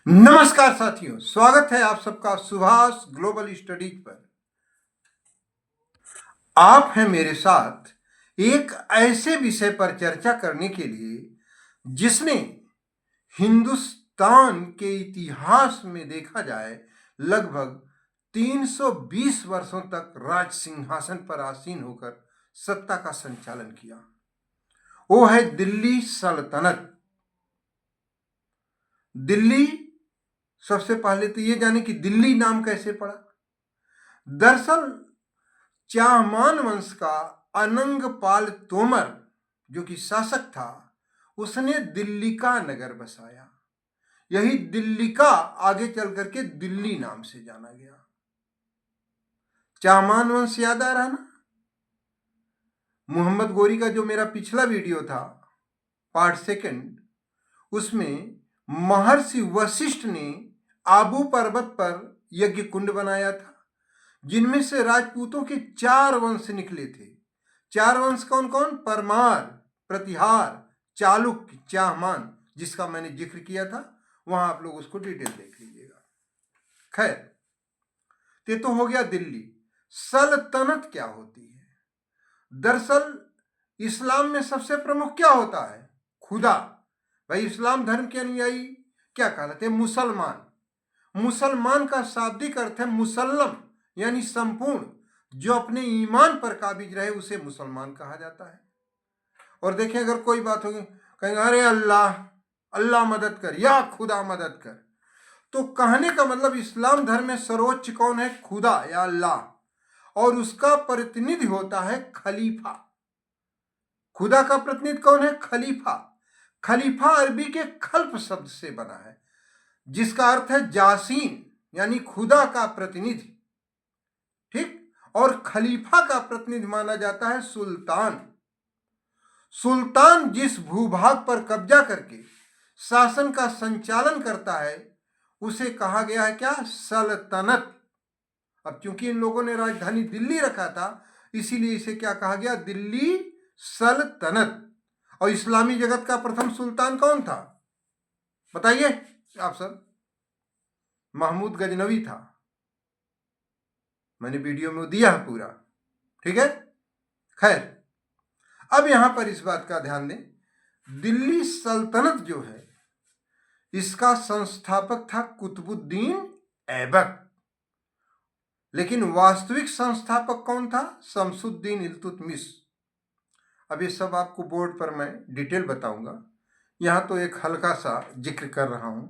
नमस्कार साथियों, स्वागत है आप सबका सुभाष ग्लोबल स्टडीज पर। आप हैं मेरे साथ एक ऐसे विषय पर चर्चा करने के लिए जिसने हिंदुस्तान के इतिहास में देखा जाए लगभग 320 वर्षों तक राज सिंहासन पर आसीन होकर सत्ता का संचालन किया। वो है दिल्ली सल्तनत। दिल्ली, सबसे पहले तो ये जाने कि दिल्ली नाम कैसे पड़ा। दरअसल चाहमान वंश का अनंगपाल तोमर जो कि शासक था, उसने दिल्ली का नगर बसाया। यही दिल्ली का आगे चल करके दिल्ली नाम से जाना गया। चाहमान वंश याद आ रहा ना? मोहम्मद गोरी का जो मेरा पिछला वीडियो था, पार्ट सेकंड, उसमें महर्षि वशिष्ठ ने आबू पर्वत पर यज्ञ कुंड बनाया था, जिनमें से राजपूतों के 4 वंश निकले थे। 4 वंश कौन कौन? परमार, प्रतिहार, चालुक्य, चाहमान, जिसका मैंने जिक्र किया था। वहां आप लोग उसको डिटेल देख लीजिएगा। खैर, ये तो हो गया दिल्ली। सल्तनत क्या होती है? दरअसल इस्लाम में सबसे प्रमुख क्या होता है? खुदा। भाई, इस्लाम धर्म के अनुयायी क्या कहलाते हैं? मुसलमान। मुसलमान का शाब्दिक अर्थ है मुसल्लम, यानी संपूर्ण। जो अपने ईमान पर काबिज रहे उसे मुसलमान कहा जाता है। और देखें, अगर कोई बात होगी, कहेंगे अरे अल्लाह, अल्लाह मदद कर या खुदा मदद कर, तो कहने का मतलब इस्लाम धर्म में सर्वोच्च कौन है? खुदा या अल्लाह, और उसका प्रतिनिधि होता है खलीफा। खुदा का प्रतिनिधि कौन है? खलीफा। खलीफा अरबी के खल्फ शब्द से बना है, जिसका अर्थ है जासीन, यानी खुदा का प्रतिनिधि। ठीक। और खलीफा का प्रतिनिधि माना जाता है सुल्तान। सुल्तान जिस भूभाग पर कब्जा करके शासन का संचालन करता है उसे कहा गया है क्या? सल्तनत। अब क्योंकि इन लोगों ने राजधानी दिल्ली रखा था, इसीलिए इसे क्या कहा गया? दिल्ली सल्तनत। और इस्लामी जगत का प्रथम सुल्तान कौन था? बताइए आप सब। महमूद गजनवी था। मैंने वीडियो में दिया है पूरा, ठीक है। खैर, अब यहां पर इस बात का ध्यान दें, दिल्ली सल्तनत जो है, इसका संस्थापक था कुतुबुद्दीन ऐबक। लेकिन वास्तविक संस्थापक कौन था? शमसुद्दीन इल्तुतमिश। अब ये सब आपको बोर्ड पर मैं डिटेल बताऊंगा, यहां तो एक हल्का सा जिक्र कर रहा हूं।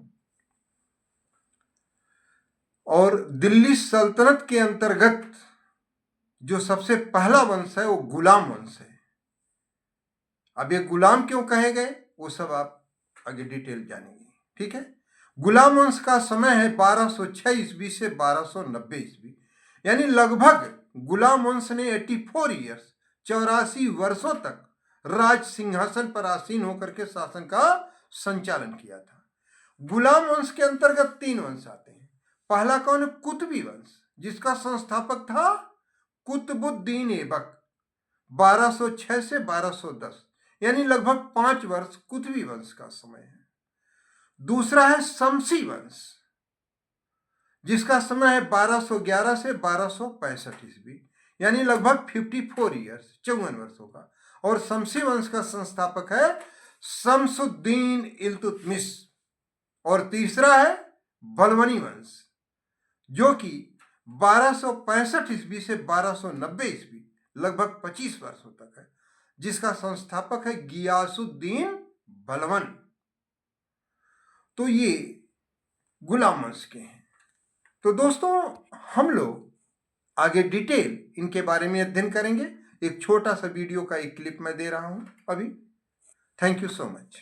और दिल्ली सल्तनत के अंतर्गत जो सबसे पहला वंश है वो गुलाम वंश है। अब ये गुलाम क्यों कहे गए वो सब आप आगे डिटेल जानेंगे, ठीक है। गुलाम वंश का समय है 1206 ईस्वी से 1290 ईस्वी, यानी लगभग गुलाम वंश ने 84 ईयर्स, 84 वर्षों तक राज सिंहासन पर आसीन होकर के शासन का संचालन किया था। गुलाम वंश के अंतर्गत 3 वंश आते हैं। पहला कौन है? कुतुबी वंश, जिसका संस्थापक था कुतुबुद्दीन ऐबक, 1206 से 1210, यानी लगभग 5 वर्ष कुतुबी वंश का समय है। दूसरा है शमसी वंश, जिसका समय है 1211 से 1265 ईस्वी, यानी लगभग 54 ईयर्स, 54 वर्षों का। और शमसी वंश का संस्थापक है शमसुद्दीन इल्तुतमिश। और तीसरा है बलवनी वंश, जो कि 1265 ईस्वी से 1290 ईस्वी, लगभग 25 वर्षों तक है, जिसका संस्थापक है गियासुद्दीन बलवन। तो ये गुलाम वंश के हैं। तो दोस्तों, हम लोग आगे डिटेल इनके बारे में अध्ययन करेंगे। एक छोटा सा वीडियो का एक क्लिप मैं दे रहा हूं अभी। Thank you so much.